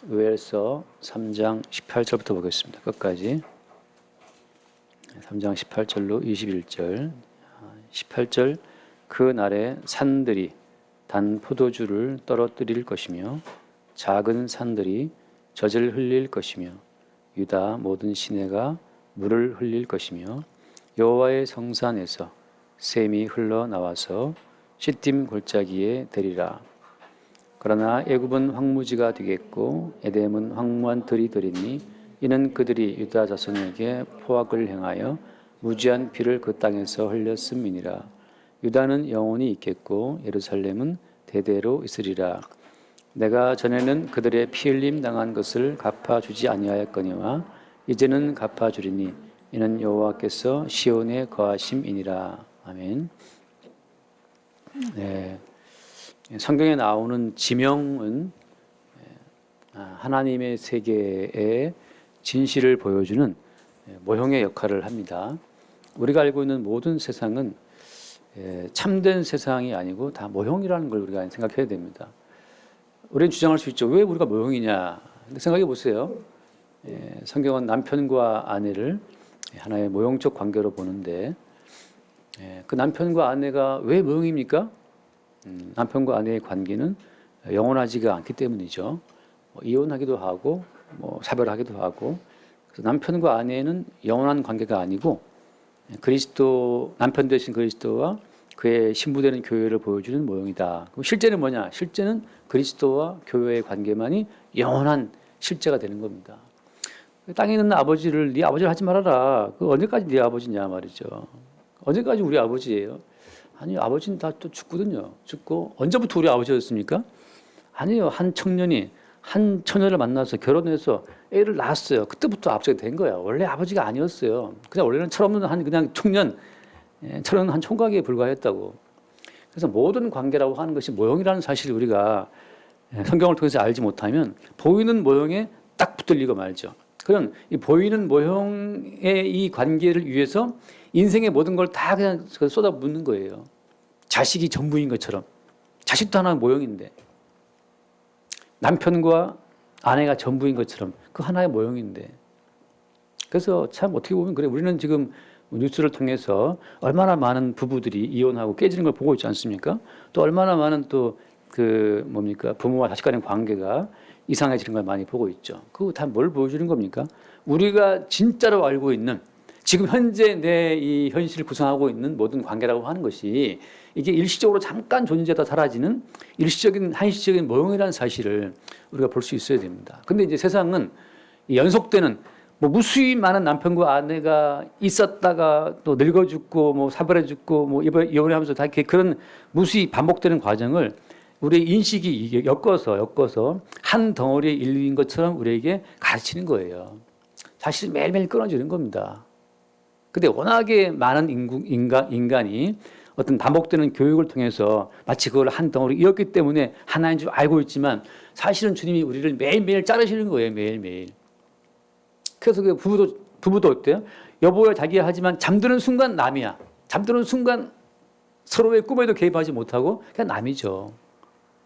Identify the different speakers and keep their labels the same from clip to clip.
Speaker 1: 요엘서 3장 18절부터 보겠습니다. 끝까지 3장 18절로 21절 18절 그 날에 산들이 단 포도주를 떨어뜨릴 것이며 작은 산들이 젖을 흘릴 것이며 유다 모든 시내가 물을 흘릴 것이며 여호와의 성산에서 샘이 흘러나와서 시딤 골짜기에 되리라. 그러나 애굽은 황무지가 되겠고 에돔은 황무한 들이 되리니 이는 그들이 유다 자손에게 포악을 행하여 무지한 피를 그 땅에서 흘렸음이니라. 유다는 영원히 있겠고 예루살렘은 대대로 있으리라. 내가 전에는 그들의 피 흘림 당한 것을 갚아주지 아니하였거니와 이제는 갚아주리니 이는 여호와께서 시온에 거하심이니라. 아멘. 네. 성경에 나오는 지명은 하나님의 세계의 진실을 보여주는 모형의 역할을 합니다. 우리가 알고 있는 모든 세상은 참된 세상이 아니고 다 모형이라는 걸 우리가 생각해야 됩니다. 우리는 주장할 수 있죠. 왜 우리가 모형이냐? 생각해 보세요. 성경은 남편과 아내를 하나의 모형적 관계로 보는데 그 남편과 아내가 왜 모형입니까? 남편과 아내의 관계는 영원하지가 않기 때문이죠. 이혼하기도 하고 사별하기도 하고. 그래서 남편과 아내는 영원한 관계가 아니고 그리스도 남편 되신 그리스도와 그의 신부되는 교회를 보여주는 모형이다. 그럼 실제는 뭐냐? 실제는 그리스도와 교회의 관계만이 영원한 실제가 되는 겁니다. 땅에 있는 아버지를 네 아버지를 하지 말아라. 그 언제까지 네 아버지냐 말이죠. 언제까지 우리 아버지예요? 아니 아버지는 다 또 죽거든요. 죽고 언제부터 우리 아버지였습니까? 아니요. 한 청년이 한 처녀를 만나서 결혼해서 애를 낳았어요. 그때부터 아버지가 된 거야. 원래 아버지가 아니었어요. 그냥 원래는 철없는 한 그냥 청년, 철없는 한 총각에 불과했다고. 그래서 모든 관계라고 하는 것이 모형이라는 사실을 우리가 성경을 통해서 알지 못하면 보이는 모형에 딱 붙들리고 말죠. 그런 이 보이는 모형의 이 관계를 위해서 인생의 모든 걸 다 그냥 쏟아붓는 거예요. 자식이 전부인 것처럼. 자식도 하나의 모형인데 남편과 아내가 전부인 것처럼 그 하나의 모형인데. 그래서 참 어떻게 보면 그래. 우리는 지금 뉴스를 통해서 얼마나 많은 부부들이 이혼하고 깨지는 걸 보고 있지 않습니까? 또 얼마나 많은 또 부모와 자식 간의 관계가 이상해지는 걸 많이 보고 있죠. 그거 다 뭘 보여주는 겁니까? 우리가 진짜로 알고 있는 지금 현재 내 이 현실을 구성하고 있는 모든 관계라고 하는 것이 이게 일시적으로 잠깐 존재하다 사라지는 일시적인 한시적인 모형이라는 사실을 우리가 볼 수 있어야 됩니다. 근데 이제 세상은 연속되는 무수히 많은 남편과 아내가 있었다가 또 늙어 죽고 사별해 죽고 이혼하면서 다 이렇게 그런 무수히 반복되는 과정을 우리의 인식이 엮어서 한 덩어리의 인류인 것처럼 우리에게 가르치는 거예요. 사실 매일매일 끊어지는 겁니다. 근데 워낙에 많은 인간이 어떤 반복되는 교육을 통해서 마치 그걸 한 덩어리 이었기 때문에 하나인 줄 알고 있지만 사실은 주님이 우리를 매일매일 자르시는 거예요. 매일매일. 그래서 그 부부도 어때요? 여보야 자기야 하지만 잠드는 순간 남이야. 잠드는 순간 서로의 꿈에도 개입하지 못하고 그냥 남이죠.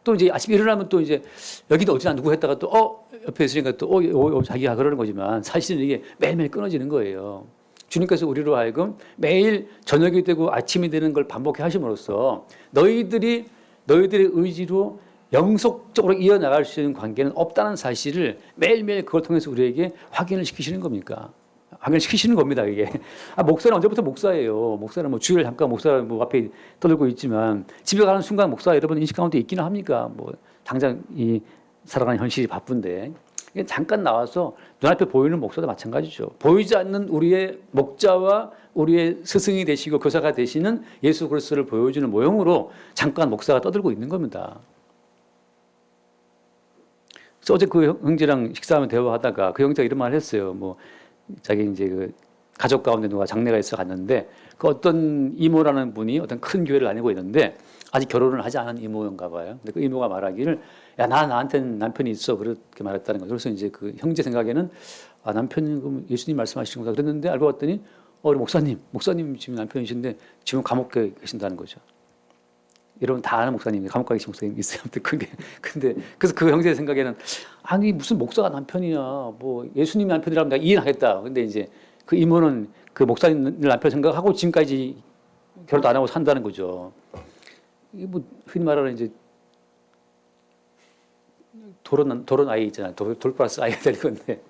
Speaker 1: 또 이제 아침에 일어나면 또 이제 여기도 어디나 누구 했다가 또 옆에 있으니까 또 자기야 그러는 거지만 사실은 이게 매일매일 끊어지는 거예요. 주님께서 우리로 하여금 매일 저녁이 되고 아침이 되는 걸 반복해 하심으로써 너희들의 의지로 영속적으로 이어나갈 수 있는 관계는 없다는 사실을 매일매일 그걸 통해서 우리에게 확인을 시키시는 겁니까? 확인을 시키시는 겁니다, 이게. 목사는 언제부터 목사예요? 목사는 주일 잠깐 목사 앞에 떠들고 있지만 집에 가는 순간 목사 여러분 인식 가운데 있기는 합니까? 당장 이 살아가는 현실이 바쁜데. 잠깐 나와서 눈앞에 보이는 목사도 마찬가지죠. 보이지 않는 우리의 목자와 우리의 스승이 되시고 교사가 되시는 예수 그리스도를 보여주는 모형으로 잠깐 목사가 떠들고 있는 겁니다. 그래서 어제 그 형제랑 식사하며 대화하다가 그 형제가 이런 말을 했어요. 자기 이제 그 가족 가운데 누가 장례가 있어 갔는데 그 어떤 이모라는 분이 어떤 큰 교회를 다니고 있는데 아직 결혼을 하지 않은 이모인가 봐요. 근데 그 이모가 말하기를 야, 나한테는 남편이 있어. 그렇게 말했다는 거죠. 그래서 이제 그 형제 생각에는 남편이 예수님 말씀하시는 거다 그랬는데 알고 봤더니 우리 목사님 지금 남편이신데 지금 감옥에 계신다는 거죠. 여러분 다 아는 목사님, 감옥 가 계신 목사님 있어요. 아무튼 근데 그래서 그 형제 생각에는 아니 무슨 목사가 남편이야. 뭐 예수님이 남편이라면 내가 이해는 하겠다. 근데 이제 그 이모는 그 목사님 남편 생각하고 지금까지 결혼도 안 하고 산다는 거죠. 이게 뭐 흔히 말하는 이제 도론 아이 있잖아요. 돌 플러스 아이가 될 건데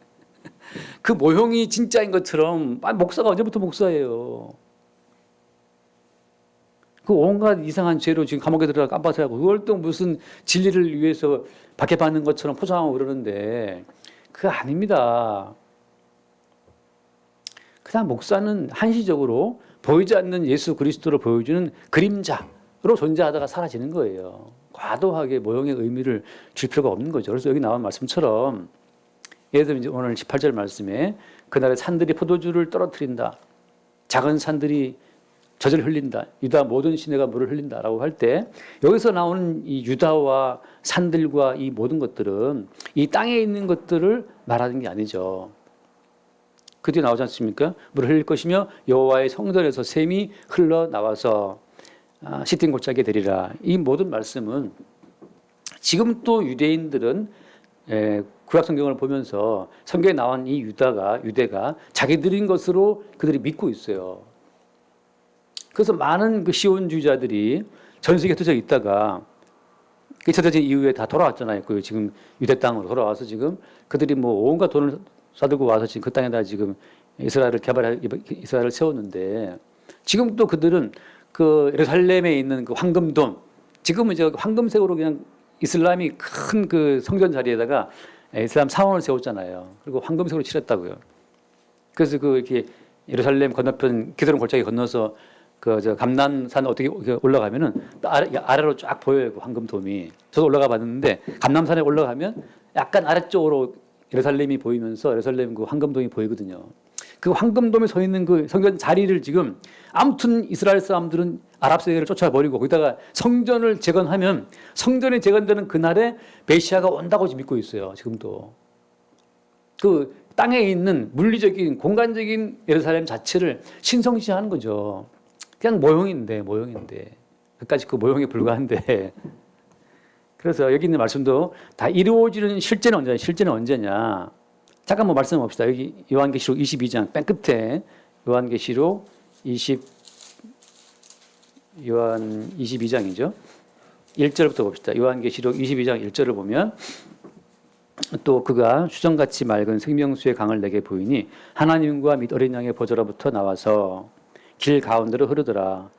Speaker 1: 그 모형이 진짜인 것처럼 목사가 언제부터 목사예요. 그 온갖 이상한 죄로 지금 감옥에 들어가 깜빡하고 그걸 또 무슨 진리를 위해서 박해받는 것처럼 포장하고 그러는데 그거 아닙니다. 그냥 목사는 한시적으로 보이지 않는 예수 그리스도를 보여주는 그림자로 존재하다가 사라지는 거예요. 과도하게 모형의 의미를 줄 필요가 없는 거죠. 그래서 여기 나온 말씀처럼 예를 들면 이제 오늘 18절 말씀에 그날에 산들이 포도주를 떨어뜨린다. 작은 산들이 젖을 흘린다. 유다 모든 시내가 물을 흘린다라고 할 때 여기서 나오는 이 유다와 산들과 이 모든 것들은 이 땅에 있는 것들을 말하는 게 아니죠. 그 뒤에 나오지 않습니까? 물을 흘릴 것이며 여호와의 성전에서 샘이 흘러나와서 시튼 골짜기에 되리라. 이 모든 말씀은 지금 또 유대인들은 구약 성경을 보면서 성경에 나온 이 유대가 자기들인 것으로 그들이 믿고 있어요. 그래서 많은 그 시온주의자들이 전 세계에 흩어져 있다가 잊혀진 이후에 다 돌아왔잖아요. 그 지금 유대 땅으로 돌아와서 지금 그들이 뭐 온갖 돈을 싸들고 와서 지금 그 땅에다 지금 이스라엘을 세웠는데 지금 또 그들은 그 예루살렘에 있는 그 황금돔 지금은 이제 황금색으로 그냥 이슬람이 큰 그 성전 자리에다가 이슬람 사원을 세웠잖아요. 그리고 황금색으로 칠했다고요. 그래서 그 이렇게 예루살렘 건너편 기드론 골짜기 건너서 그 저 감람산 어떻게 올라가면은 아래로 쫙 보여요. 그 황금돔이. 저도 올라가 봤는데 감람산에 올라가면 약간 아래쪽으로 예루살렘이 보이면서 예루살렘 그 황금돔이 보이거든요. 그 황금돔에 서 있는 그 성전 자리를 지금 아무튼 이스라엘 사람들은 아랍 세계를 쫓아버리고 거기다가 성전을 재건하면 성전이 재건되는 그날에 메시아가 온다고 믿고 있어요. 지금도. 그 땅에 있는 물리적인 공간적인 예루살렘 자체를 신성시하는 거죠. 그냥 모형인데. 그까지 그 모형에 불과한데. 그래서 여기 있는 말씀도 다 이루어지는 실제는 언제냐. 잠깐 뭐 말씀 봅시다. 여기 요한계시록 22장 맨 끝에 요한 22장이죠. 1절부터 봅시다. 요한계시록 22장 1절을 보면 또 그가 수정같이 맑은 생명수의 강을 내게 보이니 하나님과 및 어린 양의 보좌로부터 나와서 길 가운데로 흐르더라.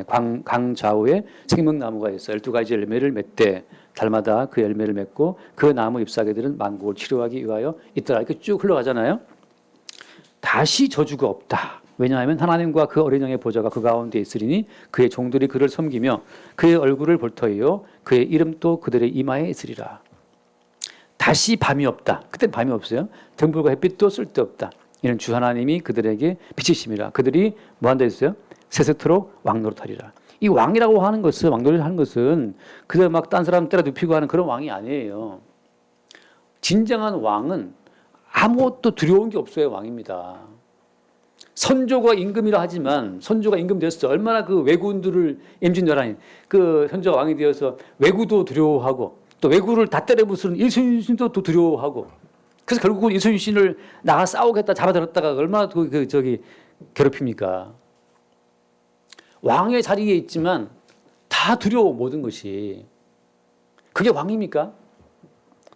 Speaker 1: 강 좌우에 생명나무가 있어 12가지 열매를 맺되 달마다 그 열매를 맺고 그 나무 잎사귀들은 만국을 치료하기 위하여 있더라. 이렇게 쭉 흘러가잖아요. 다시 저주가 없다. 왜냐하면 하나님과 그 어린 양의 보좌가 그 가운데 있으리니 그의 종들이 그를 섬기며 그의 얼굴을 볼 터이요 그의 이름도 그들의 이마에 있으리라. 다시 밤이 없다. 그때는 밤이 없어요. 등불과 햇빛도 쓸데없다. 이는 주 하나님이 그들에게 빛이심이라. 그들이 뭐 한다 했어요? 세세토록 왕노릇하리라. 이 왕이라고 하는 것은 왕노릇 하는 것은 그저 막 딴 사람 때려 눕히고 하는 그런 왕이 아니에요. 진정한 왕은 아무것도 두려운 게 없어요. 왕입니다. 선조가 임금이라 하지만 선조가 임금 되었을 때 얼마나 그 왜군들을 임진왜란이 그 선조가 왕이 되어서 왜구도 두려워하고 또 왜구를 다 때려 부수는 이순신도 또 두려워하고 그래서 결국은 이순신을 나가 싸우겠다 잡아들었다가 얼마나 괴롭힙니까? 왕의 자리에 있지만 다 두려워 모든 것이. 그게 왕입니까?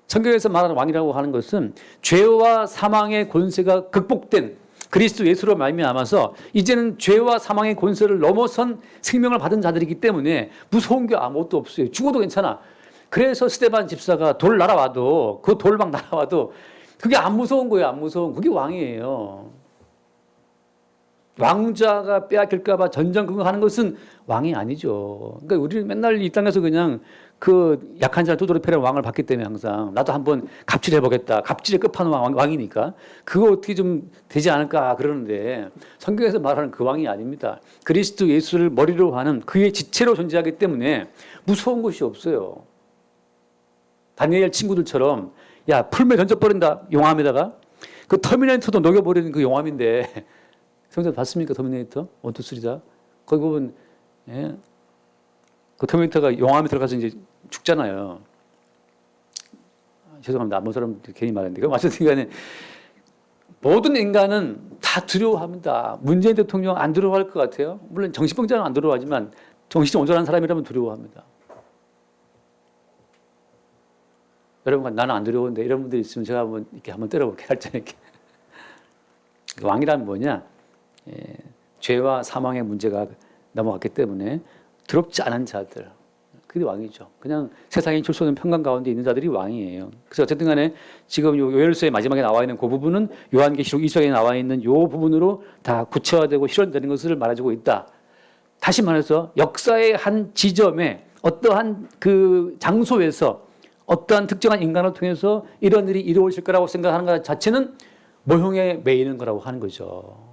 Speaker 1: 성경에서 말하는 왕이라고 하는 것은 죄와 사망의 권세가 극복된 그리스도 예수로 말미암아서 이제는 죄와 사망의 권세를 넘어선 생명을 받은 자들이기 때문에 무서운 게 아무것도 없어요. 죽어도 괜찮아. 그래서 스데반 집사가 돌 날아와도 그 돌 막 날아와도 그게 안 무서운 거예요. 안 무서운. 그게 왕이에요. 왕자가 빼앗길까 봐 전전 그거 하는 것은 왕이 아니죠. 그러니까 우리는 맨날 이 땅에서 그냥 그 약한 자를 두드려 패는 왕을 봤기 때문에 항상 나도 한번 갑질해 보겠다. 갑질의 끝판왕 왕이니까 그거 어떻게 좀 되지 않을까 그러는데 성경에서 말하는 그 왕이 아닙니다. 그리스도 예수를 머리로 하는 그의 지체로 존재하기 때문에 무서운 것이 없어요. 다니엘 친구들처럼 야 풀매 던져버린다 용암에다가 그 터미네이터도 녹여버리는 그 용암인데 성경 봤습니까? 터미네이터 1, 2, 3다 거기 보면 예? 그 터미네이터가 용암에 들어가서 이제 죽잖아요. 죄송합니다. 아무 사람 괜히 말했는데. 어쨌든 간에 모든 인간은 다 두려워합니다. 문재인 대통령 안 두려워할 것 같아요? 물론 정신병자는 안 두려워하지만 정신이 온전한 사람이라면 두려워합니다. 여러분, 나는 안 두려운데 이런 분들이 있으면 제가 한번 때려볼게요. 살짝 이렇게. 왕이란 뭐냐? 죄와 사망의 문제가 넘어갔기 때문에 두렵지 않은 자들. 그게 왕이죠. 그냥 세상에 줄 수 없는 평강 가운데 있는 자들이 왕이에요. 그래서 어쨌든 간에 지금 요엘서의 마지막에 나와 있는 그 부분은 요한계시록 2장에 나와 있는 요 부분으로 다 구체화되고 실현되는 것을 말해주고 있다. 다시 말해서 역사의 한 지점에 어떠한 그 장소에서 어떠한 특정한 인간을 통해서 이런 일이 이루어질 거라고 생각하는 것 자체는 모형에 매이는 거라고 하는 거죠.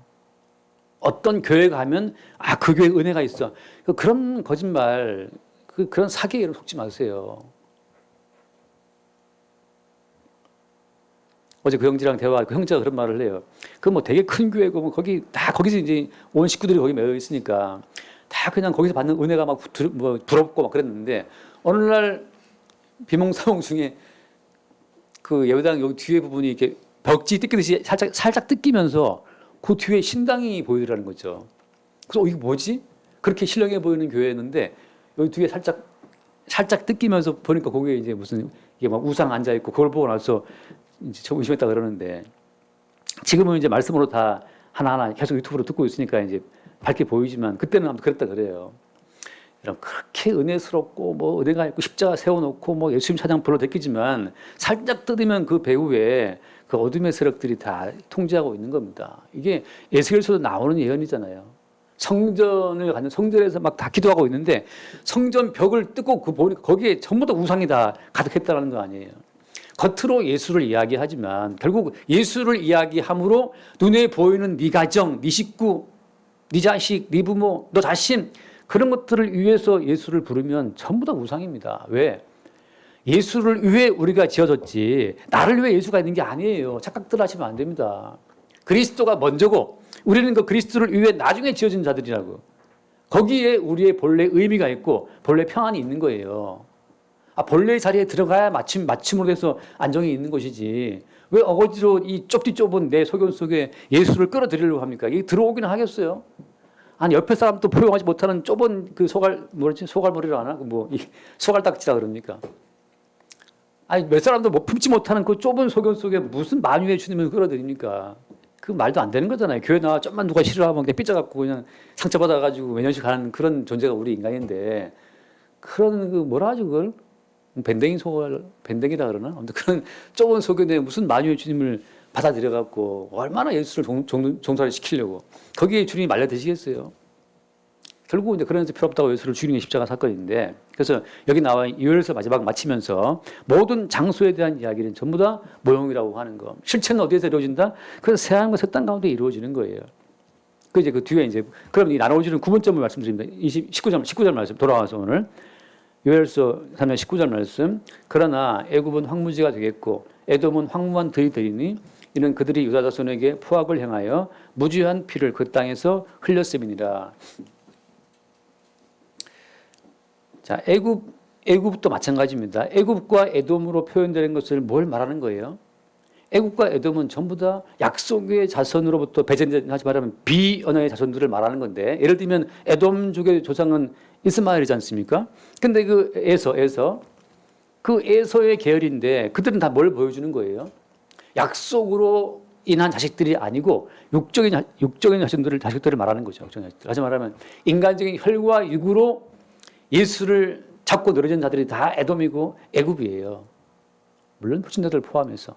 Speaker 1: 어떤 교회 가면 그 교회에 은혜가 있어. 그런 거짓말, 그런 사기에 속지 마세요. 어제 그 형제랑 대화하고 그 형제가 그런 말을 해요. 그 뭐 되게 큰 교회고 뭐 거기서 이제 온 식구들이 거기 매여 있으니까 다 그냥 거기서 받는 은혜가 막 부럽고 막 그랬는데 어느 날 비몽사몽 중에 그 예배당 여기 뒤에 부분이 이렇게 벽지 뜯기듯이 살짝 뜯기면서 그 뒤에 신당이 보이더라는 거죠. 그래서 이게 뭐지? 그렇게 신령해 보이는 교회였는데 여기 뒤에 살짝 뜯기면서 보니까 거기에 이제 무슨 이게 막 우상 앉아 있고 그걸 보고 나서 이제 저 의심했다 그러는데 지금은 이제 말씀으로 다 하나하나 계속 유튜브로 듣고 있으니까 이제 밝게 보이지만 그때는 아무튼 그랬다 그래요. 그렇게 은혜스럽고 뭐 은혜가 있고 십자가 세워놓고 뭐 예수님 찬양 불러댔겠지만 살짝 뜯으면 그 배후에 그 어둠의 세력들이 다 통제하고 있는 겁니다. 이게 에스겔서도 나오는 예언이잖아요. 성전을 가는 성전에서 막 다 기도하고 있는데 성전 벽을 뜯고 보니까 거기에 전부 다 우상이 다 가득했다는 거 아니에요. 겉으로 예수를 이야기하지만 결국 예수를 이야기함으로 눈에 보이는 네 가정, 네 식구, 네 자식, 네 부모, 너 자신 그런 것들을 위해서 예수를 부르면 전부 다 우상입니다. 왜? 예수를 위해 우리가 지어졌지 나를 위해 예수가 있는 게 아니에요. 착각들 하시면 안 됩니다. 그리스도가 먼저고 우리는 그 그리스도를 위해 나중에 지어진 자들이라고. 거기에 우리의 본래 의미가 있고 본래 평안이 있는 거예요. 본래의 자리에 들어가야 마침으로 해서 안정이 있는 것이지 왜 어거지로 이 좁디 좁은 내 소견 속에 예수를 끌어들이려고 합니까? 이게 들어오기는 하겠어요. 아니 옆에 사람도 포용하지 못하는 좁은 그 소갈머리를 하나? 소갈딱지라 그럽니까? 아니 몇 사람도 품지 못하는 그 좁은 소견 속에 무슨 만유의 주님을 끌어들입니까? 그 말도 안 되는 거잖아요. 교회 나와 좀만 누가 싫어하면 그냥 삐져갖고 그냥 상처받아가지고 매년씩 가는 그런 존재가 우리 인간인데 그런 뭐라 하죠 그걸? 밴댕이라 그러나? 아무튼 그런 좁은 소견에 무슨 만유의 주님을 받아들여갖고 얼마나 예수를 종살이 시키려고 거기에 주님이 말려드시겠어요? 결국 이제 그런 데서 필요 없다고 예수를 죽이는 게 십자가 사건인데 그래서 여기 나와 요엘서 마지막 마치면서 모든 장소에 대한 이야기는 전부 다 모형이라고 하는 거. 실체는 어디에서 이루어진다? 그래서 새하늘과 새 땅 가운데 이루어지는 거예요. 그 이제 그 뒤에 이제 그럼 이 나눠지는 9번점을 말씀드립니다. 19절 말씀 돌아와서 오늘 요엘서 3장 19절 말씀. 그러나 애굽은 황무지가 되겠고 에돔은 황무한 들이 되리니 이는 그들이 유다 자손에게 포악을 행하여 무죄한 피를 그 땅에서 흘렸음이니라. 자, 애굽도 마찬가지입니다. 애굽과 에돔으로 표현되는 것을 뭘 말하는 거예요? 애굽과 에돔은 전부 다 약속의 자손으로부터 배제된 하지 말하면 비언어의 자손들을 말하는 건데 예를 들면 에돔족의 조상은 이스마엘이지 않습니까? 근데 그 그 에서의 계열인데 그들은 다 뭘 보여주는 거예요? 약속으로 인한 자식들이 아니고 육적인 자식들을 말하는 거죠. 다시 말하면 인간적인 혈과 육으로 예수를 잡고 늘어진 자들이 다 에돔이고 애굽이에요. 물론 불신자들 포함해서.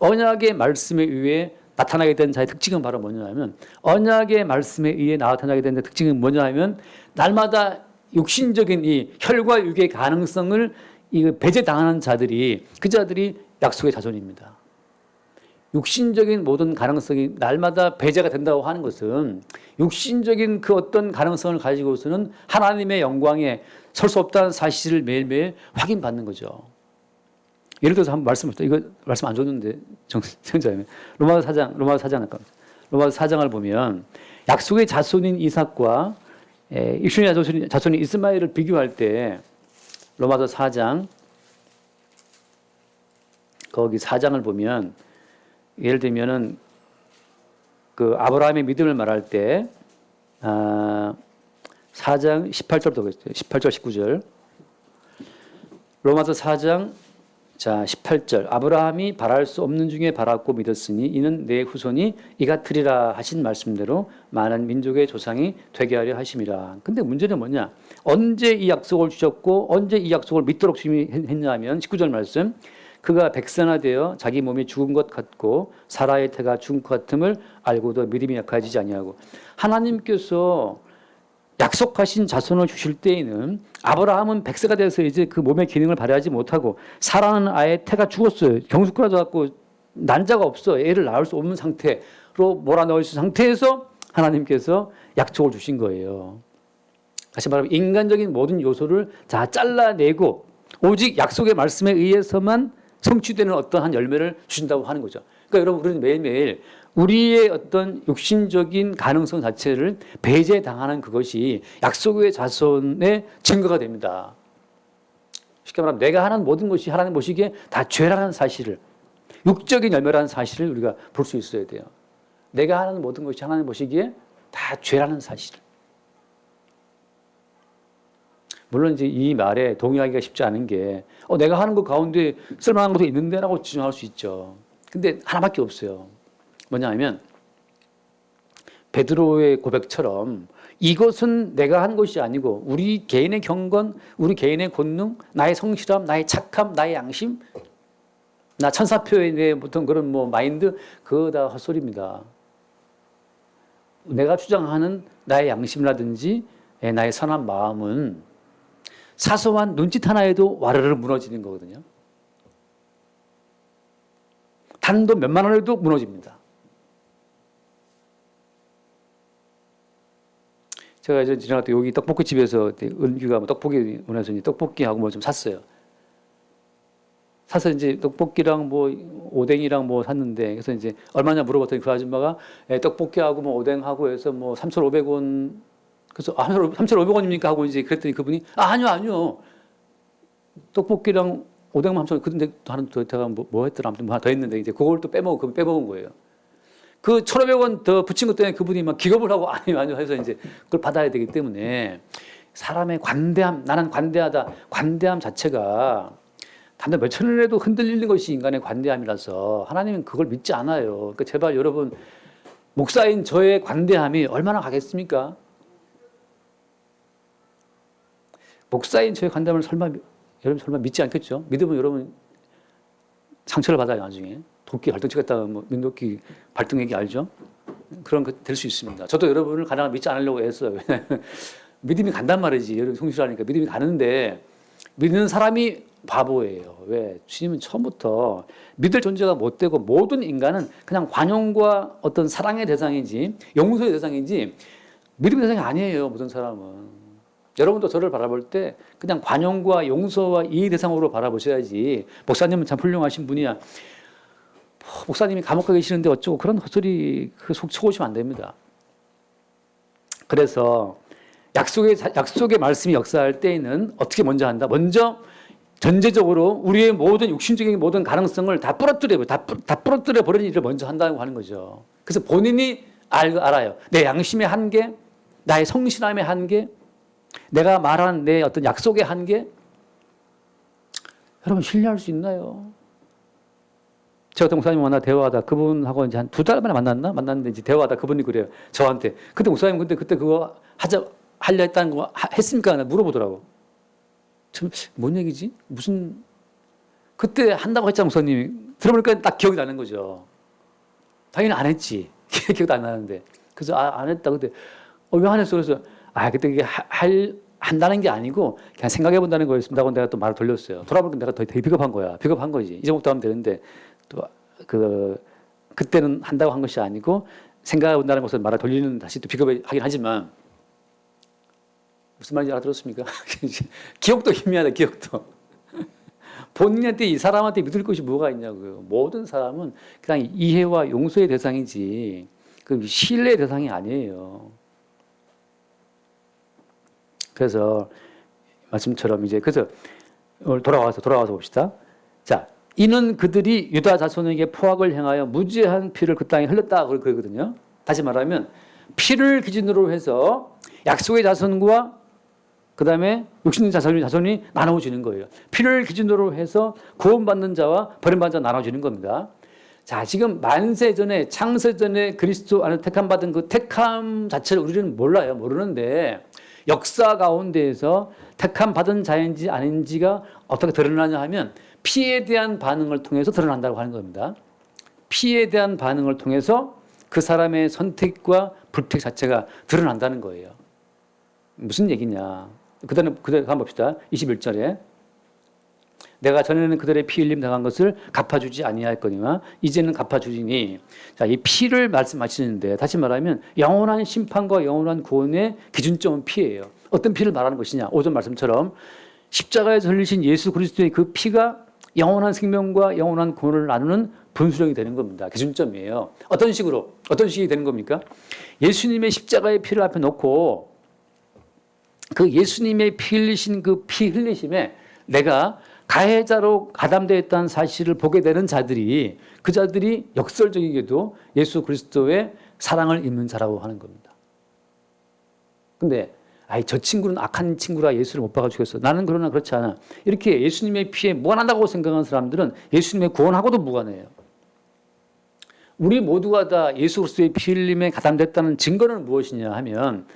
Speaker 1: 언약의 말씀에 의해 나타나게 된 자의 특징은 바로 뭐냐면 언약의 말씀에 의해 나타나게 된 특징은 뭐냐면 날마다 육신적인 이 혈과 육의 가능성을 배제당하는 자들이 그 자들이 약속의 자손입니다. 육신적인 모든 가능성이 날마다 배제가 된다고 하는 것은 육신적인 그 어떤 가능성을 가지고서는 하나님의 영광에 설 수 없다는 사실을 매일매일 확인받는 거죠. 예를 들어서 한번 말씀하셨다. 이거 말씀 안 줬는데 정자님 로마서 4장을 보면 약속의 자손인 이삭과 이스마엘 자손이 이스마엘을 비교할 때 로마서 4장 거기 4장을 보면 예를 들면은 그 아브라함의 믿음을 말할 때 4장 18절부터 보겠습니다. 18절 19절 로마서 4장 자 18절 아브라함이 바랄 수 없는 중에 바랐고 믿었으니 이는 내 후손이 이같으리라 하신 말씀대로 많은 민족의 조상이 되게 하려 하심이라. 근데 문제는 뭐냐? 언제 이 약속을 주셨고 언제 이 약속을 믿도록 주님이 했냐면 19절 말씀 그가 백선화되어 자기 몸이 죽은 것 같고 사라의 태가 죽은 것 같음을 알고도 믿음이 약해지지 아니하고 하나님께서 약속하신 자손을 주실 때에는 아브라함은 100세가 돼서 이제 그 몸의 기능을 발휘하지 못하고 사라는 아예 태가 죽었어요. 경숙하지 않고 난자가 없어. 애를 낳을 수 없는 상태로 몰아넣으신 상태에서 하나님께서 약속을 주신 거예요. 다시 말하면 인간적인 모든 요소를 다 잘라내고 오직 약속의 말씀에 의해서만 성취되는 어떠한 열매를 주신다고 하는 거죠. 그러니까 여러분 우리는 매일매일 우리의 어떤 육신적인 가능성 자체를 배제당하는 그것이 약속의 자손의 증거가 됩니다. 쉽게 말하면 내가 하는 모든 것이 하나님 보시기에 다 죄라는 사실을 육적인 열매라는 사실을 우리가 볼 수 있어야 돼요. 내가 하는 모든 것이 하나님 보시기에 다 죄라는 사실. 물론 이제 이 말에 동의하기가 쉽지 않은 게 내가 하는 것 가운데 쓸만한 것도 있는데라고 주장할 수 있죠. 근데 하나밖에 없어요. 뭐냐 하면 베드로의 고백처럼 이것은 내가 한 것이 아니고 우리 개인의 경건, 우리 개인의 권능, 나의 성실함, 나의 착함, 나의 양심, 나 천사표에 대해 보통 그런 뭐 마인드 그거 다 헛소리입니다. 내가 주장하는 나의 양심이라든지 나의 선한 마음은 사소한 눈짓 하나에도 와르르 무너지는 거거든요. 단돈 몇만 원에도 무너집니다. 제가 이제 지나갈 때 여기 떡볶이 집에서 은규가 뭐 떡볶이 원해서 떡볶이하고 뭐 좀 샀어요. 사서 이제 떡볶이랑 뭐 오뎅이랑 뭐 샀는데 그래서 이제 얼마냐 물어봤더니 그 아줌마가 떡볶이하고 뭐 오뎅하고 해서 뭐 3,500원 그래서 3,500원입니까 하고 이제 그랬더니 그분이 아니요 떡볶이랑 오뎅만 3,000원 근데 하나 더 제가 뭐 했더라 아무튼 뭐 하나 더 했는데 이제 그걸 또 빼먹은 거예요. 그 1,500원 더 붙인 것 때문에 그분이 막 기겁을 하고 아니요 해서 이제 그걸 받아야 되기 때문에 사람의 관대함, 나는 관대하다. 관대함 자체가 단돈 몇천 원에도 흔들리는 것이 인간의 관대함이라서 하나님은 그걸 믿지 않아요. 그러니까 제발 여러분 목사인 저의 관대함이 얼마나 가겠습니까? 목사인 저의 관대함을 여러분 설마 믿지 않겠죠? 믿으면 여러분 상처를 받아요 나중에. 도끼 발등 찍었다가 뭐 민도끼 발등 얘기 알죠? 그런 거 될 수 있습니다. 저도 여러분을 가능하면 믿지 않으려고 했어요. 믿음이 간단 말이지. 여러분 성실하니까 믿음이 가는데 믿는 사람이 바보예요. 왜? 주님은 처음부터 믿을 존재가 못 되고 모든 인간은 그냥 관용과 어떤 사랑의 대상이지 용서의 대상이지 믿음의 대상이 아니에요. 모든 사람은. 여러분도 저를 바라볼 때 그냥 관용과 용서와 이해 대상으로 바라보셔야지 목사님은 참 훌륭하신 분이야. 목사님이 감옥 가 계시는데 어쩌고 그런 헛소리 속 쳐오시면 안 됩니다. 그래서 약속의 말씀이 역사할 때에는 어떻게 먼저 한다? 먼저 전제적으로 우리의 모든 육신적인 모든 가능성을 다 부러뜨려 버리는 일을 먼저 한다고 하는 거죠. 그래서 본인이 알아요. 내 양심의 한계, 나의 성실함의 한계, 내가 말한 내 어떤 약속의 한계. 여러분 신뢰할 수 있나요? 제가 어떤 목사님 만나 대화하다 그분하고 이제 한 2달 만에 만났는데 이제 대화하다 그분이 그래요. 저한테. 근데 목사님 그때 그거 하려 했다는 거 했습니까? 물어보더라고. 참, 뭔 얘기지? 무슨, 그때 한다고 했잖아, 목사님이. 들어보니까 딱 기억이 나는 거죠. 당연히 안 했지. 기억도 안 나는데. 그래서 안 했다. 근데, 왜 안 했어? 그래서, 그때 그게 한다는 게 아니고, 그냥 생각해 본다는 거였습니다. 하고 내가 또 말을 돌렸어요. 돌아보니까 내가 되게 비겁한 거야. 비겁한 거지. 이제부터 하면 되는데, 또, 그때는 한다고 한 것이 아니고, 생각해 본다는 것을 말을 돌리는 다시 또 비겁하긴 하지만, 무슨 말인지 알아들었습니까? 기억도 희미하다, 기억도. 본인한테, 이 사람한테 믿을 것이 뭐가 있냐고요. 모든 사람은 그냥 이해와 용서의 대상이지, 그 신뢰의 대상이 아니에요. 그래서 말씀처럼 이제 그래서 오늘 돌아와서 봅시다. 자, 이는 그들이 유다 자손에게 포악을 행하여 무죄한 피를 그 땅에 흘렸다 그러거든요. 다시 말하면 피를 기준으로 해서 약속의 자손과 그 다음에 육신의 자손이 나눠지는 거예요. 피를 기준으로 해서 구원받는 자와 버림받는 자가 나눠지는 겁니다. 자, 지금 만세 전에 창세 전에 그리스도 안에 택함 받은 그 택함 자체를 우리는 몰라요. 모르는데 역사 가운데에서 택함 받은 자인지 아닌지가 어떻게 드러나냐 하면 피에 대한 반응을 통해서 드러난다고 하는 겁니다. 피에 대한 반응을 통해서 그 사람의 선택과 불택 자체가 드러난다는 거예요. 무슨 얘기냐? 그다음에 한번 봅시다. 21절에 내가 전에는 그들의 피 흘림 당한 것을 갚아주지 아니하였거니와 이제는 갚아주리니. 자, 이 피를 말씀하시는데 다시 말하면 영원한 심판과 영원한 구원의 기준점은 피예요. 어떤 피를 말하는 것이냐? 오전 말씀처럼 십자가에서 흘리신 예수 그리스도의 그 피가 영원한 생명과 영원한 구원을 나누는 분수령이 되는 겁니다. 기준점이에요. 어떤 식이 되는 겁니까? 예수님의 십자가의 피를 앞에 놓고 그 예수님의 피 흘리신 그 피 흘리심에 내가 가해자로 가담되어 있다는 사실을 보게 되는 자들이 그 자들이 역설적이게도 예수 그리스도의 사랑을 입는 자라고 하는 겁니다. 근데 저 친구는 악한 친구라 예수를 못 박아 죽였어. 나는 그러나 그렇지 않아. 이렇게 예수님의 피에 무관하다고 생각하는 사람들은 예수님의 구원하고도 무관해요. 우리 모두가 다 예수 그리스도의 피 흘림에 가담됐다는 증거는 무엇이냐 하면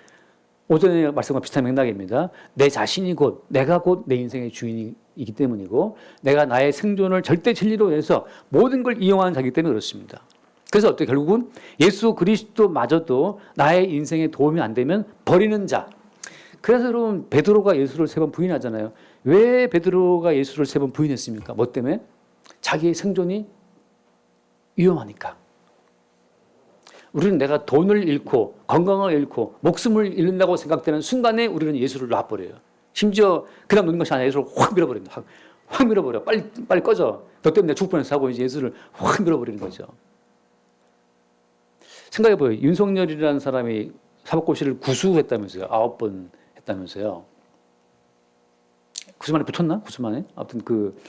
Speaker 1: 오전에 말씀과 비슷한 맥락입니다. 내 자신이 내가 곧 내 인생의 주인이기 때문이고 내가 나의 생존을 절대 진리로 해서 모든 걸 이용하는 자이기 때문에 그렇습니다. 그래서 어떻게 결국은 예수 그리스도마저도 나의 인생에 도움이 안 되면 버리는 자. 그래서 여러분 베드로가 예수를 3번 부인하잖아요. 왜 베드로가 예수를 3번 부인했습니까? 뭐 때문에? 자기의 생존이 위험하니까. 우리는 내가 돈을 잃고 건강을 잃고 목숨을 잃는다고 생각되는 순간에 우리는 예수를 놔버려요. 심지어 그냥 놓는 것이 아니라 예수를 확 밀어버립니다. 확 밀어버려. 빨리 꺼져. 너 때문에 내가 죽을 뻔했어 하고 이제 예수를 확 밀어버리는 거죠. 생각해봐요. 윤석열이라는 사람이 사법고시를 구수했다면서요. 9번 했다면서요. 구수 만에 붙었나? 구수 만에? 아무튼 그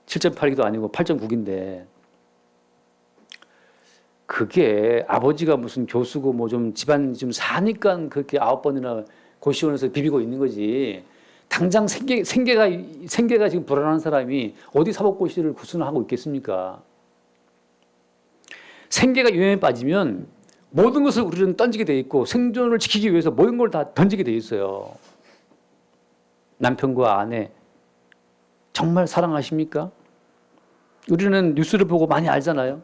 Speaker 1: 7.8기도 아니고 8.9기인데 그게 아버지가 무슨 교수고 뭐 좀 집안 좀 사니까 그렇게 9번이나 고시원에서 비비고 있는 거지. 당장 생계가 지금 불안한 사람이 어디 사법고시를 구수나 하고 있겠습니까? 생계가 위험에 빠지면 모든 것을 우리는 던지게 돼 있고 생존을 지키기 위해서 모든 걸 다 던지게 돼 있어요. 남편과 아내 정말 사랑하십니까? 우리는 뉴스를 보고 많이 알잖아요.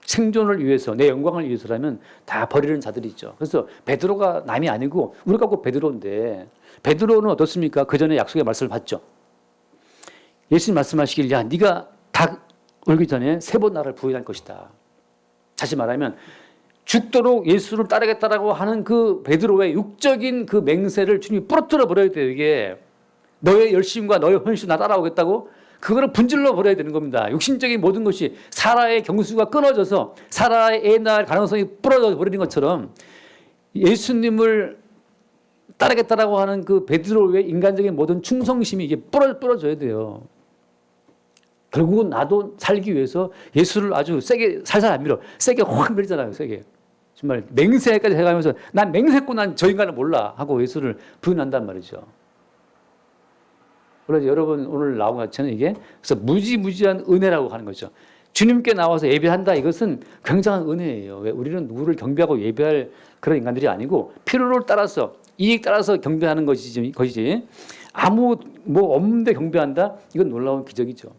Speaker 1: 생존을 위해서 내 영광을 위해서라면 다 버리는 자들이 있죠. 그래서 베드로가 남이 아니고 우리가 꼭 베드로인데 베드로는 어떻습니까? 그 전에 약속의 말씀을 받죠. 예수님 말씀하시길 네가 닭 울기 전에 3번 나를 부인할 것이다. 다시 말하면 죽도록 예수를 따르겠다라고 하는 그 베드로의 육적인 그 맹세를 주님이 부러뜨려 버려야 돼요. 이게 너의 열심과 너의 헌신 나 따라오겠다고 그거를 분질러 버려야 되는 겁니다. 육신적인 모든 것이 사라의 경수가 끊어져서 사라의 애 낳을 가능성이 부러져 버리는 것처럼 예수님을 따르겠다라고 하는 그 베드로의 인간적인 모든 충성심이 이게 부러져야 돼요. 결국은 나도 살기 위해서 예수를 아주 세게 살살 안 밀어. 세게 확 밀잖아요. 세게. 정말 맹세까지 해가면서 난 맹세했고 난 저 인간을 몰라 하고 예수를 부인한단 말이죠. 그래서 여러분 오늘 나온 것 같이는 이게 그래서 무지무지한 은혜라고 하는 거죠. 주님께 나와서 예배한다 이것은 굉장한 은혜예요. 왜? 우리는 누구를 경배하고 예배할 그런 인간들이 아니고 필요를 따라서 이익 따라서 경배하는 것이지 아무 뭐 없는데 경배한다 이건 놀라운 기적이죠.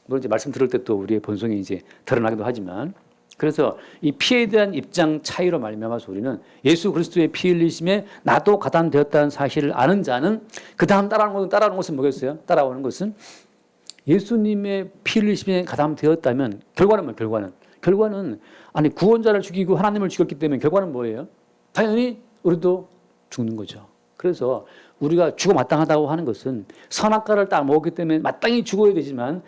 Speaker 1: 물론 이제 말씀 들을 때 또 우리의 본성이 이제 드러나기도 하지만 그래서 이 피에 대한 입장 차이로 말미암아서 우리는 예수 그리스도의 피 흘리심에 나도 가담되었다는 사실을 아는 자는 그 다음 따라오는 것은 뭐겠어요? 따라오는 것은 예수님의 피 흘리심에 가담되었다면 결과는 뭐예요? 결과는 아니 구원자를 죽이고 하나님을 죽였기 때문에 결과는 뭐예요? 당연히 우리도 죽는 거죠. 그래서 우리가 죽어 마땅하다고 하는 것은 선악과를 따먹었기 때문에 마땅히 죽어야 되지만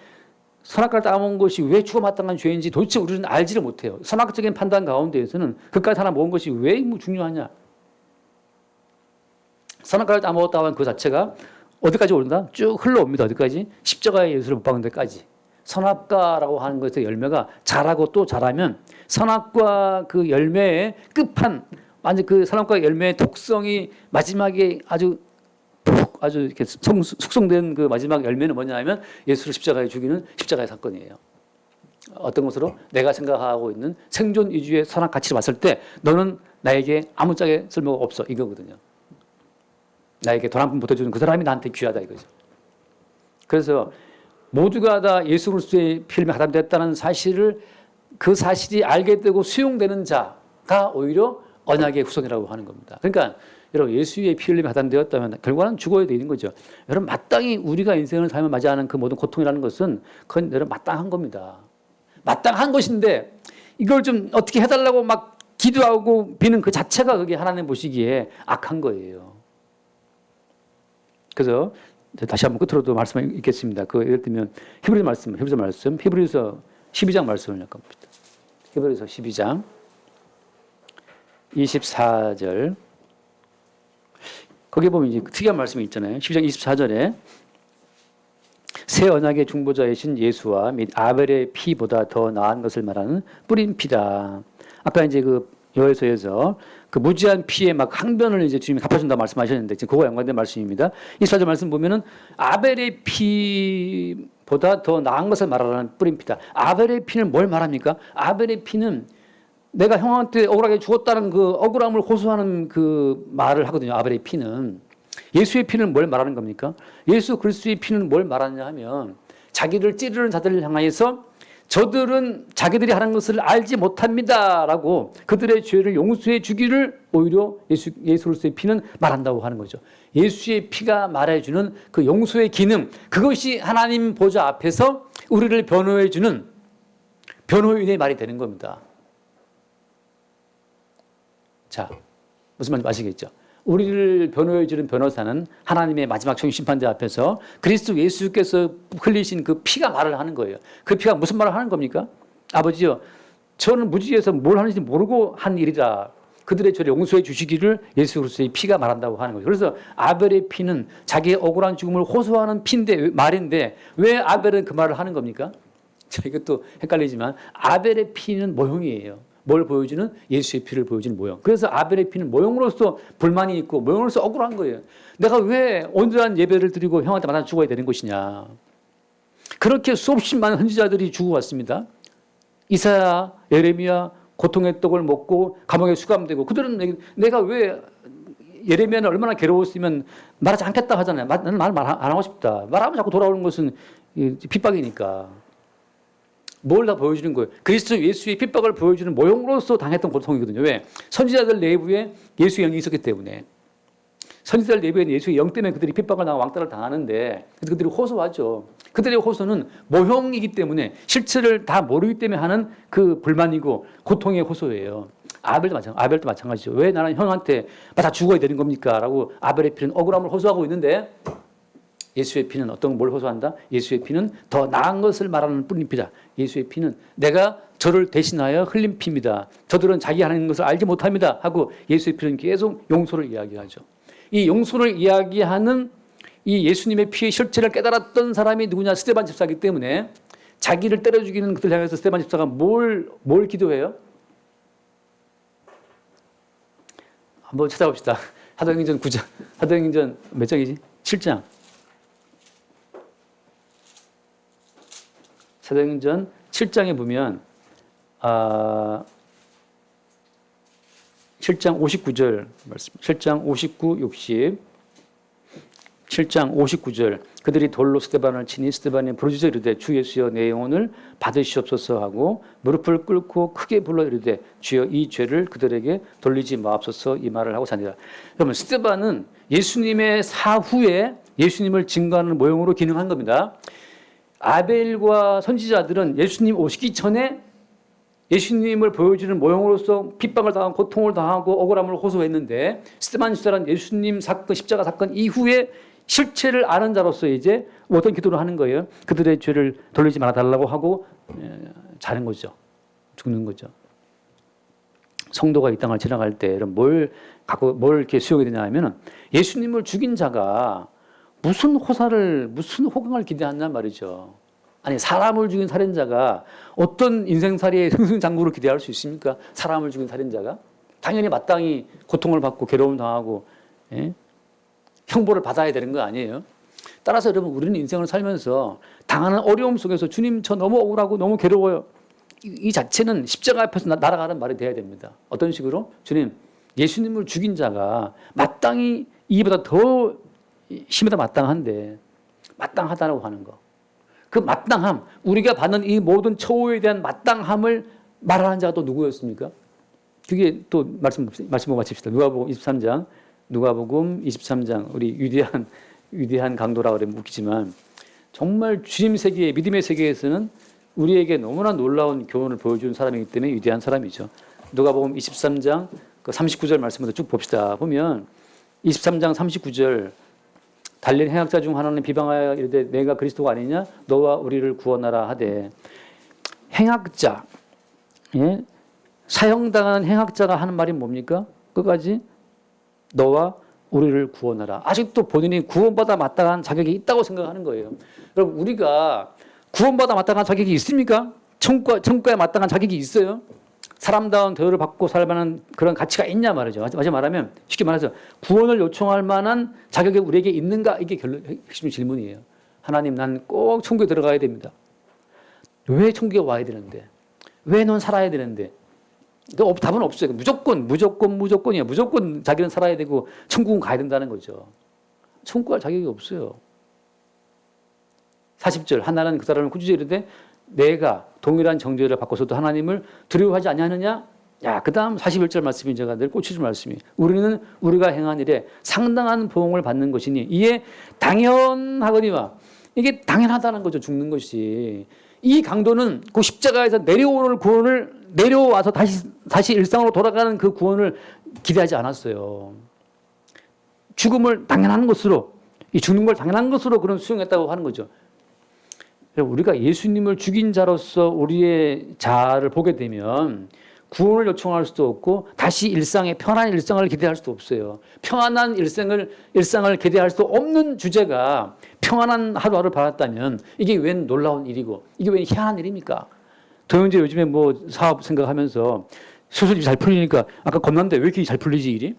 Speaker 1: 선악과를 따먹은 것이 왜 죽어 마땅한 죄인지 도대체 우리는 알지를 못해요. 선악적인 판단 가운데에서는 그까지 하나 먹은 것이 왜 중요하냐. 선악과를 따먹었다고 하는 그 자체가 어디까지 오른다? 쭉 흘러옵니다. 어디까지? 십자가의 예수를 못 박은 데까지. 선악과라고 하는 것의 열매가 자라고 또 자라면 선악과 그 열매의 끝판, 완전 그 선악과 열매의 독성이 마지막에 아주 이렇게 숙성된 그 마지막 열매는 뭐냐 하면 예수를 십자가에 죽이는 십자가의 사건이에요. 어떤 것으로? 내가 생각하고 있는 생존 위주의 선악 가치를 봤을 때 너는 나에게 아무짝에 쓸모가 없어 이거거든요. 나에게 돈 한 푼 보태주는 그 사람이 나한테 귀하다 이거죠. 그래서 모두가 다 예수 그리스도의 피 흘림에 가담됐다는 사실을 그 사실이 알게 되고 수용되는 자가 오히려 언약의 후손이라고 하는 겁니다. 그러니까 여러분 예수의 피 흘림에 가담되었다면 결과는 죽어야 되는 거죠. 여러분 마땅히 우리가 인생을 살며 맞이하는 그 모든 고통이라는 것은 그건 여러분 마땅한 겁니다. 마땅한 것인데 이걸 좀 어떻게 해달라고 막 기도하고 비는 그 자체가 그게 하나님 보시기에 악한 거예요. 그래서 다시 한번 끝으로도 말씀을 읽겠습니다. 그 예를 들면 히브리서 말씀, 히브리서 12장 말씀을 약간 봅시다. 히브리서 12장 24절. 거기에 보면 이제 특이한 말씀이 있잖아요. 12장 24절에 새 언약의 중보자이신 예수와 및 아벨의 피보다 더 나은 것을 말하는 뿌린 피다. 아까 이제 그 여호수아에서 그 무지한 피에 막 항변을 이제 주님이 갚아준다 말씀하셨는데 지금 그거와 연관된 말씀입니다. 24절 말씀 보면은 아벨의 피보다 더 나은 것을 말하라는 뿌린 피다. 아벨의 피는 뭘 말합니까? 아벨의 피는 내가 형한테 억울하게 죽었다는 그 억울함을 호소하는 그 말을 하거든요. 아벨의 피는. 예수의 피는 뭘 말하는 겁니까? 예수 그리스도의 피는 뭘 말하냐 하면 자기를 찌르는 자들을 향하여서 저들은 자기들이 하는 것을 알지 못합니다라고 그들의 죄를 용서해 주기를 오히려 예수 그리스도의 피는 말한다고 하는 거죠. 예수의 피가 말해주는 그 용서의 기능, 그것이 하나님 보좌 앞에서 우리를 변호해 주는 변호인의 말이 되는 겁니다. 자, 무슨 말인지 아시겠죠? 우리를 변호해 주는 변호사는 하나님의 마지막 총리 심판대 앞에서 그리스도 예수께서 흘리신 그 피가 말을 하는 거예요. 그 피가 무슨 말을 하는 겁니까? 아버지요, 저는 무지해서 뭘 하는지 모르고 한 일이라 그들의 죄를 용서해 주시기를 예수 그리스도의 피가 말한다고 하는 거죠. 그래서 아벨의 피는 자기의 억울한 죽음을 호소하는 피인데 말인데 왜 아벨은 그 말을 하는 겁니까? 자, 이것도 헷갈리지만 아벨의 피는 모형이에요. 뭘 보여주는? 예수의 피를 보여주는 모형. 그래서 아벨의 피는 모형으로서 불만이 있고 모형으로서 억울한 거예요. 내가 왜 온전한 예배를 드리고 형한테 맞아 죽어야 되는 것이냐. 그렇게 수없이 많은 선지자들이 죽어왔습니다. 이사야, 예레미야 고통의 떡을 먹고 감옥에 수감되고 그들은 내가 왜 예레미야는 얼마나 괴로웠으면 말하지 않겠다 하잖아요. 나는 말 안 하고 싶다. 말하면 자꾸 돌아오는 것은 핍박이니까. 뭘 다 보여주는 거예요. 그리스도 예수의 핍박을 보여주는 모형으로서 당했던 고통이거든요. 왜? 선지자들 내부에 예수의 영이 있었기 때문에. 선지자들 내부에 예수의 영 때문에 그들이 핍박을 당하고 왕따를 당하는데 그들이 호소하죠. 그들의 호소는 모형이기 때문에 실체를 다 모르기 때문에 하는 그 불만이고 고통의 호소예요. 아벨도 마찬가지죠. 왜 나는 형한테 다 죽어야 되는 겁니까? 라고 아벨의 피는 억울함을 호소하고 있는데 예수의 피는 어떤 뭘 호소한다? 예수의 피는 더 나은 것을 말하는 뿌린 피다. 예수의 피는 내가 저를 대신하여 흘린 피입니다. 저들은 자기 하는 것을 알지 못합니다. 하고 예수의 피는 계속 용서를 이야기하죠. 이 용서를 이야기하는 이 예수님의 피의 실체를 깨달았던 사람이 누구냐? 스데반 집사이기 때문에 자기를 때려 죽이는 그들 향해서 스데반 집사가 뭘 기도해요? 한번 찾아봅시다. 사도행전 9장. 사도행전 몇 장이지? 7장. 사도행전 7장에 보면 7장 59절 말씀. 7장 59, 60. 7장 59절. 그들이 돌로 스데반을 치니 스데반이 부르짖어 이르되 주 예수여 내 영혼을 받으시옵소서 하고 무릎을 꿇고 크게 불러 이르되 주여 이 죄를 그들에게 돌리지 마옵소서 이 말을 하고 사니라. 그러면 스데반은 예수님의 사후에 예수님을 증거하는 모형으로 기능한 겁니다. 아벨과 선지자들은 예수님 오시기 전에 예수님을 보여주는 모형으로서 핍박을 당하고 고통을 당하고 억울함을 호소했는데 스데반 집사는 예수님 사건, 십자가 사건 이후에 실체를 아는 자로서 이제 어떤 기도를 하는 거예요. 그들의 죄를 돌리지 말아달라고 하고 자는 거죠. 죽는 거죠. 성도가 이 땅을 지나갈 때 뭘 갖고 뭘 이렇게 수용이 되냐 하면은 예수님을 죽인 자가 무슨 호사를 무슨 호강을 기대하냐 말이죠. 아니 사람을 죽인 살인자가 어떤 인생살이의 승승장구를 기대할 수 있습니까? 사람을 죽인 살인자가 당연히 마땅히 고통을 받고 괴로움을 당하고 형벌을 받아야 되는 거 아니에요? 따라서 여러분 우리는 인생을 살면서 당하는 어려움 속에서 주님 저 너무 억울하고 너무 괴로워요. 이 자체는 십자가 앞에서 날아가는 말이 돼야 됩니다. 어떤 식으로? 주님 예수님을 죽인 자가 마땅히 이보다 더 힘에다 마땅한데 마땅하다라고 하는 거. 그 마땅함, 우리가 받는 이 모든 처우에 대한 마땅함을 말하는 자가 또 누구였습니까? 그게 또 말씀 보고 마칩시다. 누가복음 23장 우리 위대한 강도라 그러면 웃기지만 정말 주님 세계, 믿음의 세계에서는 우리에게 너무나 놀라운 교훈을 보여준 사람이기 때문에 위대한 사람이죠. 누가복음 23장 39절 말씀부터 쭉 봅시다. 보면 23장 39절 달린 행악자 중 하나는 비방하여 이르되 내가 그리스도가 아니냐 너와 우리를 구원하라 하되 행악자 사형당한 행악자가 하는 말이 뭡니까? 끝까지 너와 우리를 구원하라. 아직도 본인이 구원받아 마땅한 자격이 있다고 생각하는 거예요. 여러분 우리가 구원받아 마땅한 자격이 있습니까? 천국에 마땅한 자격이 있어요? 사람다운 대우를 받고 살만한 그런 가치가 있냐 말이죠. 마지막 말하면 쉽게 말해서 구원을 요청할 만한 자격이 우리에게 있는가? 이게 핵심 질문이에요. 하나님 난 꼭 천국에 들어가야 됩니다. 왜 천국에 와야 되는데? 왜 넌 살아야 되는데? 답은 없어요. 무조건이에요. 무조건 자기는 살아야 되고 천국은 가야 된다는 거죠. 천국 갈 자격이 없어요. 40절 하나는 그 사람을 꾸짖어 이르되 내가 동일한 정죄를 받고서도 하나님을 두려워하지 아니하느냐? 야, 그 다음 41절 말씀이 제가 늘 꽂히는 말씀이 우리는 우리가 행한 일에 상당한 보응을 받는 것이니 이에 당연하거니와 이게 당연하다는 거죠. 죽는 것이. 이 강도는 그 십자가에서 내려오는 구원을 내려와서 다시 일상으로 돌아가는 그 구원을 기대하지 않았어요. 죽음을 당연한 것으로 이 죽는 걸 당연한 것으로 그런 수용했다고 하는 거죠. 우리가 예수님을 죽인 자로서 우리의 자아를 보게 되면 구원을 요청할 수도 없고 다시 편안한 일상을 기대할 수도 없어요. 평안한 일상을 기대할 수도 없는 주제가 평안한 하루하루 받았다면 이게 웬 놀라운 일이고 이게 웬 희한한 일입니까? 도영재 요즘에 뭐 사업 생각하면서 수술이 잘 풀리니까 아까 겁난데 왜 이렇게 잘 풀리지 일이?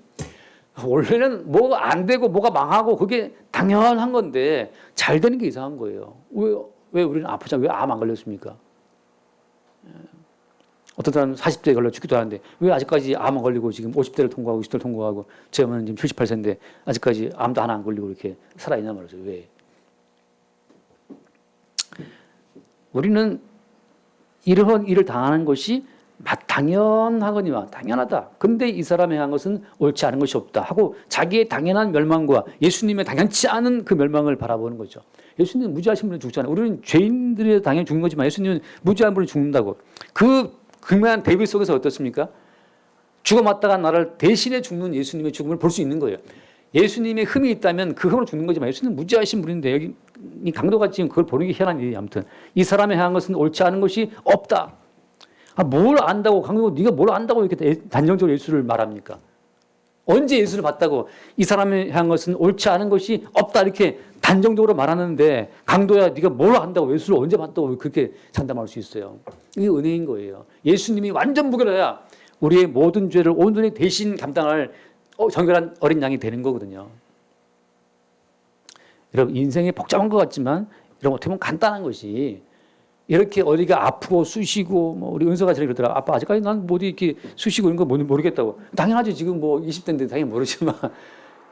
Speaker 1: 원래는 뭐가 안 되고 뭐가 망하고 그게 당연한 건데 잘 되는 게 이상한 거예요. 왜 우리는 아프잖아. 왜 암 안 걸렸습니까? 어떤 사람은 40대에 걸려 죽기도 하는데 왜 아직까지 암 안 걸리고 지금 50대를 통과하고 60대를 통과하고 제 어머니는 지금 78세인데 아직까지 암도 하나 안 걸리고 이렇게 살아있냐 말이죠. 왜? 우리는 이러한 일을 당하는 것이 당연하거니와 당연하다. 근데 이 사람이 한 것은 옳지 않은 것이 없다 하고 자기의 당연한 멸망과 예수님의 당연치 않은 그 멸망을 바라보는 거죠. 예수님은 무죄하신 분이 죽잖아요. 우리는 죄인들이 당연히 죽는 거지만 예수님은 무죄한 분이 죽는다고. 그 극명한 대비 속에서 어떻습니까? 죽어 마땅한 나를 대신해 죽는 예수님의 죽음을 볼 수 있는 거예요. 예수님의 흠이 있다면 그 흠으로 죽는 거지만 예수님은 무죄하신 분인데 여기 이 강도가 지금 그걸 보는 게 희한한 일이에요. 아무튼 이 사람이 향한 것은 옳지 않은 것이 없다. 뭘 안다고 강도 네가 뭘 안다고 이렇게 단정적으로 예수를 말합니까? 언제 예수를 봤다고 이 사람이 향한 것은 옳지 않은 것이 없다 이렇게 단정적으로 말하는데 강도야 네가 뭘 안다고 예수를 언제 봤다고 그렇게 장담할 수 있어요? 이게 은혜인 거예요. 예수님이 완전 무결해야 우리의 모든 죄를 온전히 대신 감당할 정결한 어린 양이 되는 거거든요. 여러분 인생이 복잡한 것 같지만 여러분 어떻게 보면 간단한 것이 이렇게 어디가 아프고 쑤시고 뭐 우리 은서가 저렇게 그러더라. 아빠 아직까지 난 뭐 어디 이렇게 쑤시고 이런 거 모르겠다고. 당연하지 지금 뭐 20대인데 당연히 모르지만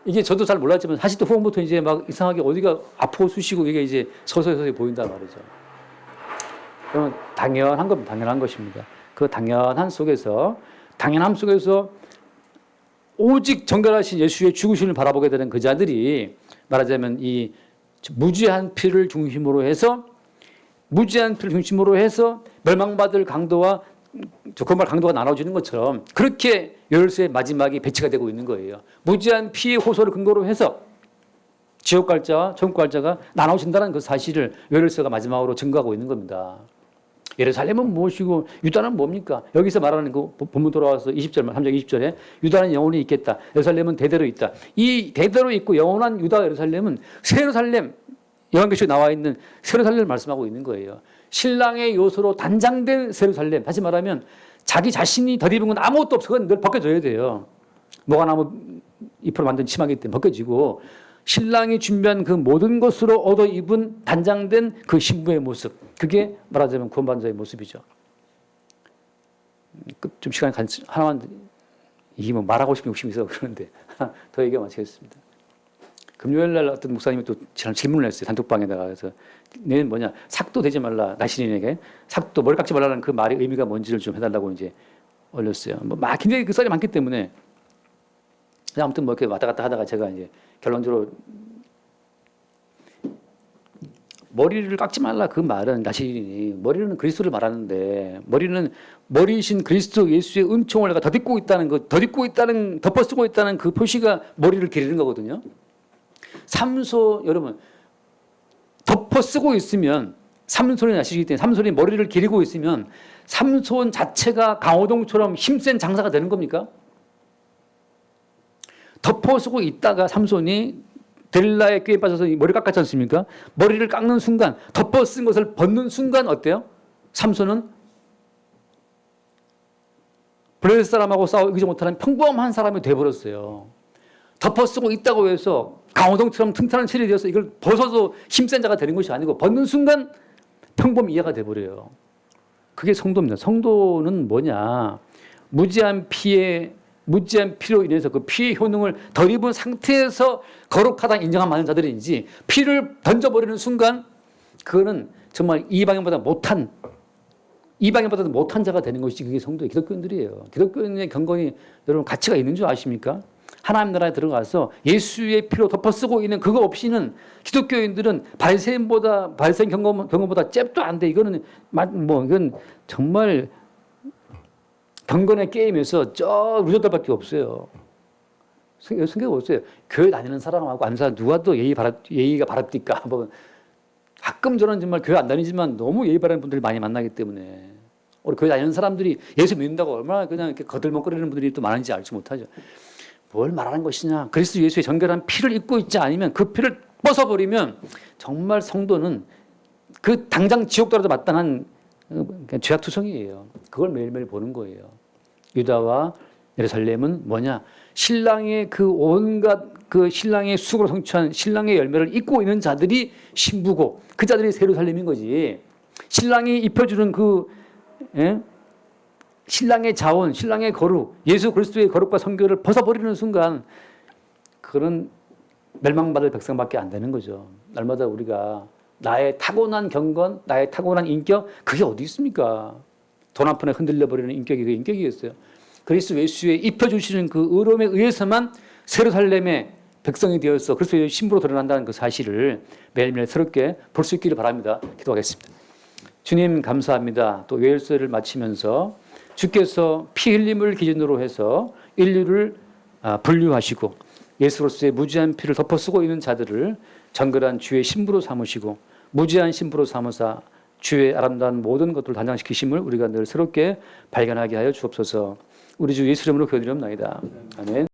Speaker 1: 이게 저도 잘 몰랐지만 40대 후반부터 이제 막 이상하게 어디가 아프고 쑤시고 이게 이제 서서히 보인단 말이죠. 그러면 당연한 건 당연한 것입니다. 그 당연함 속에서 오직 정결하신 예수의 죽으심을 바라보게 되는 그 자들이 말하자면 이 무죄한 피를 중심으로 해서 멸망받을 강도와 정말 강도가 나눠지는 것처럼 그렇게 열쇠의 마지막이 배치가 되고 있는 거예요. 무죄한 피의 호소를 근거로 해서 지옥 갈 자와 천국 갈 자가 나눠진다는 그 사실을 열쇠가 마지막으로 증거하고 있는 겁니다. 예루살렘은 무엇이고 유다는 뭡니까? 여기서 말하는 그 본문 돌아와서 20절, 3장 20절에 유다는 영원히 있겠다. 예루살렘은 대대로 있다. 이 대대로 있고 영원한 유다 예루살렘은 새 예루살렘, 요한계시록에 나와 있는 새 예루살렘을 말씀하고 있는 거예요. 신랑의 요소로 단장된 새 예루살렘. 다시 말하면 자기 자신이 덧입은 건 아무것도 없어. 그건 늘 벗겨져야 돼요. 모가나무 잎으로 만든 치마기 때문에 벗겨지고 신랑이 준비한 그 모든 것으로 얻어 입은 단장된 그 신부의 모습. 그게 말하자면 구원받은 자의 모습이죠. 좀 시간이 하나만, 이게 뭐 말하고 싶은 욕심이 있어서 그러는데 더 얘기가 마치겠습니다. 금요일 날 어떤 목사님이 또 질문을 했어요. 단톡방에다가. 그래서 너는 뭐냐, 삭도 되지 말라, 나시린에게 삭도, 머리 깎지 말라는 그 말의 의미가 뭔지를 좀 해달라고 이제 올렸어요. 뭐 막 굉장히 그 썰이 많기 때문에 아무튼 뭐 이렇게 왔다 갔다 하다가 제가 이제 결론적으로 머리를 깎지 말라 그 말은 나시린이, 머리는 그리스도를 말하는데 머리는 머리이신 그리스도 예수의 은총을 내가 덧입고 있다는 것, 덮어쓰고 있다는 그 표시가 머리를 기르는 거거든요. 삼소, 여러분, 덮어쓰고 있으면 삼손이 나시기 때문에 삼손이 머리를 기르고 있으면 삼손 자체가 강호동처럼 힘센 장사가 되는 겁니까? 덮어쓰고 있다가 삼손이 델라의 꾀에 빠져서 머리 깎았지 않습니까? 머리를 깎는 순간, 덮어쓴 것을 벗는 순간 어때요? 삼손은 블레셋 사람하고 싸우지 못하는 평범한 사람이 되어버렸어요. 덮어쓰고 있다고 해서 강호동처럼 튼튼한 체력이 되어서 이걸 벗어서 힘센 자가 되는 것이 아니고 벗는 순간 평범 이하가 돼버려요. 그게 성도입니다. 성도는 뭐냐? 무지한 피로 인해서 그 피의 효능을 덜입은 상태에서 거룩하다 인정한 많은 자들인지 피를 던져버리는 순간 그거는 정말 이방인보다도 못한 자가 되는 것이 그게 성도의 기독교인들이에요. 기독교인의 경건이 여러분 가치가 있는 줄 아십니까? 하나님 나라에 들어가서 예수의 피로 덮어쓰고 있는 그거 없이는 기독교인들은 바리새인 경건보다 잽도 안 돼. 이거는 이건 정말 경건의 게임에서 저 루저들밖에 없어요. 생각 없어요. 교회 다니는 사람하고 안 사람 누가 더 예의가 바랍니까? 뭐 가끔 저는 정말 교회 안 다니지만 너무 예의 바라는 분들을 많이 만나기 때문에 우리 교회 다니는 사람들이 예수 믿는다고 얼마나 그냥 이렇게 거들먹거리는 분들이 또 많은지 알지 못하죠. 뭘 말하는 것이냐? 그리스도 예수의 정결한 피를 입고 있지 않으면 그 피를 벗어버리면 정말 성도는 그 당장 지옥 가라도 마땅한 죄악투성이에요. 그걸 매일매일 보는 거예요. 유다와 예루살렘은 뭐냐? 신랑의 그 온갖 그 신랑의 수고로 성취한 신랑의 열매를 입고 있는 자들이 신부고 그 자들이 예루살렘인 거지. 신랑이 입혀주는 그 신랑의 자원, 신랑의 거룩, 예수 그리스도의 거룩과 성결을 벗어버리는 순간 그런 멸망받을 백성밖에 안 되는 거죠. 날마다 우리가 나의 타고난 경건, 나의 타고난 인격, 그게 어디 있습니까? 돈 한 푼에 흔들려버리는 인격이 그 인격이겠어요. 그리스도 예수에 입혀주시는 그 의로움에 의해서만 예루살렘의 백성이 되어서 그리스도의 신부로 드러난다는 그 사실을 매일매일 새롭게 볼 수 있기를 바랍니다. 기도하겠습니다. 주님 감사합니다. 또 요엘서를 마치면서 주께서 피 흘림을 기준으로 해서 인류를 분류하시고 예수로서의 무지한 피를 덮어쓰고 있는 자들을 정결한 주의 신부로 삼으시고 무지한 신부로 삼으사 주의 아름다운 모든 것들을 단장시키심을 우리가 늘 새롭게 발견하게 하여 주옵소서. 우리 주 예수 이름으로 기도드리옵나이다. 아멘.